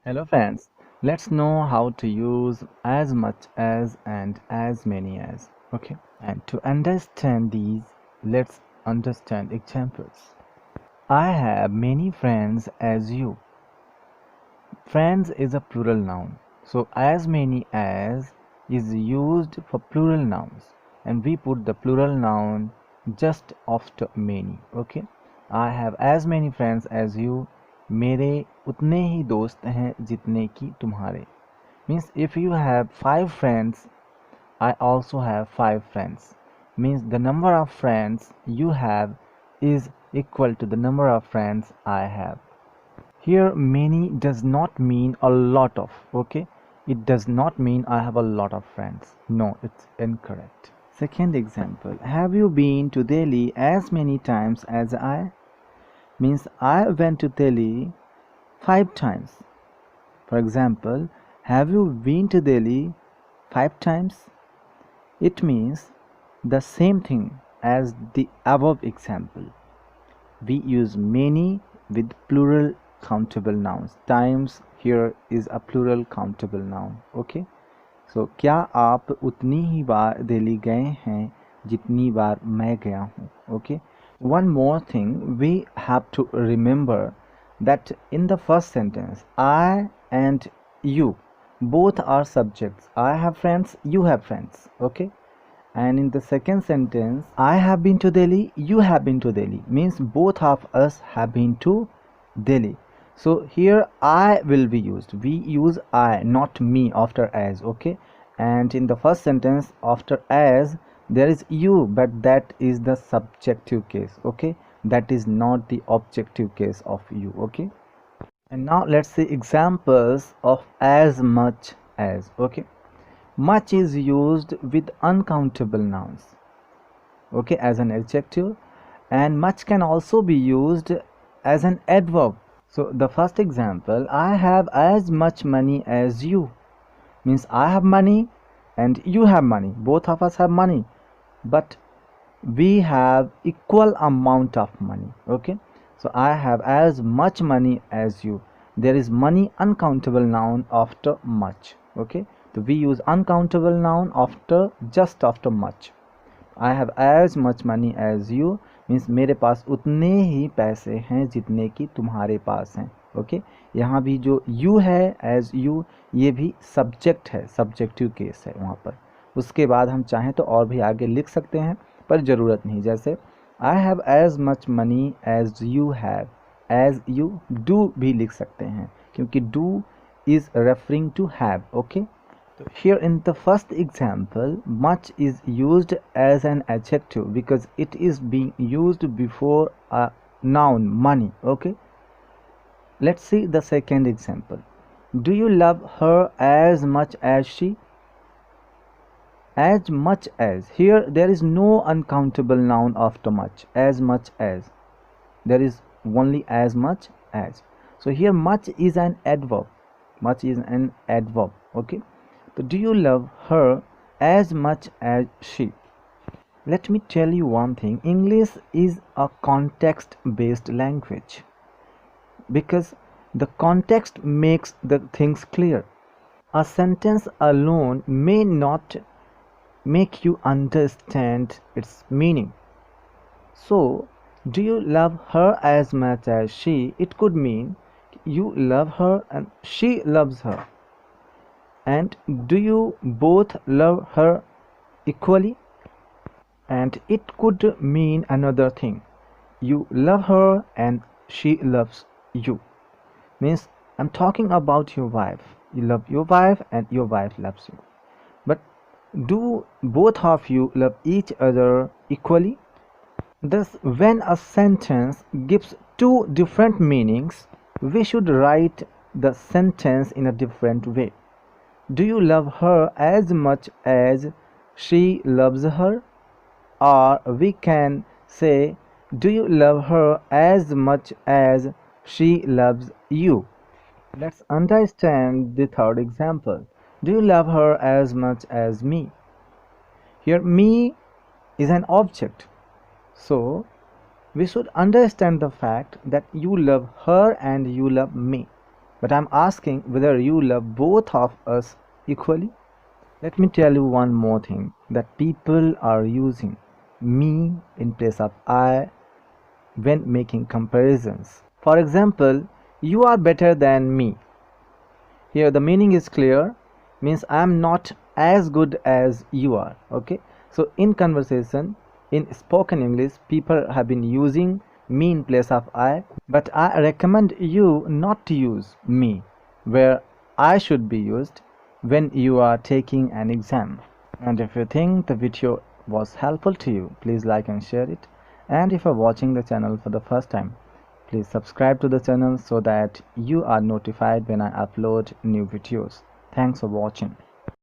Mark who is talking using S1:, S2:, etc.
S1: Hello friends, let's know how to use as much as and as many as. Okay, and to understand these, let's understand examples. I have many friends as you. Friends is a plural noun, so as many as is used for plural nouns, and we put the plural noun just after many. Okay, I have as many friends as you. मेरे उतने ही दोस्त हैं जितने की तुम्हारे. Means if you have 5 friends, I also have 5 friends. Means the number of friends you have is equal to the number of friends I have. Here many does not mean a lot of. Okay, it does not mean I have a lot of friends. No, it's incorrect. Second example, have you been to Delhi as many times as I? Means I went to Delhi 5 times. For example, have you been to Delhi 5 times? It means the same thing as the above example. We use many with plural countable nouns. Times here is a plural countable noun. Okay. So क्या आप उतनी ही बार दिल्ली गए हैं जितनी बार मैं गया हूँ. Okay. One more thing we have to remember that in the first sentence I and you both are subjects. I have friends, you have friends. Okay. And in the second sentence, I have been to Delhi, you have been to Delhi, means both of us have been to Delhi. So here I will be used. We use I, not me, after as. Okay. And in the first sentence, after as, there is you, but that is the subjective case. Okay. That is not the objective case of you. Okay. And now let's see examples of as much as. Okay. Much is used with uncountable nouns, okay, as an adjective, and much can also be used as an adverb. So the first example, I have as much money as you, means I have money and you have money. Both of us have money, but we have equal amount of money. Okay, so I have as much money as you. There is money uncountable noun after much. Okay, so we use uncountable noun after just after much. I have as much money as you means मेरे पास उतने ही पैसे हैं जितने कि तुम्हारे पास हैं. Okay, यहाँ भी जो you है as you, ये भी सब्जेक्ट है, सब्जेक्टिव केस है वहाँ पर. उसके बाद हम चाहें तो और भी आगे लिख सकते हैं, पर ज़रूरत नहीं. जैसे I have as much money as you have, as you do भी लिख सकते हैं, क्योंकि do is referring to have. Okay, so here in the first example, much is used as an adjective because it is being used before a noun money. Okay, let's see the second example. Do you love her as much as she? As much as, here there is no uncountable noun after much. As much as, there is only as much as. So here much is an adverb. Much is an adverb. Okay, so do you love her as much as she? Let me tell you one thing, English is a context based language because the context makes the things clear. A sentence alone may not make you understand its meaning. So, do you love her as much as she? It could mean you love her and she loves her. And do you both love her equally? And it could mean another thing. You love her and she loves you. Means I'm talking about your wife. You love your wife and your wife loves you. But do both of you love each other equally? Thus, when a sentence gives two different meanings, we should write the sentence in a different way. Do you love her as much as she loves her? Or we can say, do you love her as much as she loves you? Let's understand the third example. Do you love her as much as me? Here, me is an object. So, we should understand the fact that you love her and you love me. but I'm asking whether you love both of us equally. Let me tell you one more thing, that people are using me in place of I when making comparisons. For example, you are better than me. Here the meaning is clear, means I am not as good as you are. Okay, so in conversation, in spoken English, people have been using me in place of I, but I recommend you not to use me where I should be used when you are taking an exam. And if you think the video was helpful to you, please like and share it. And if you are watching the channel for the first time, please subscribe to the channel so that you are notified when I upload new videos. Thanks for watching.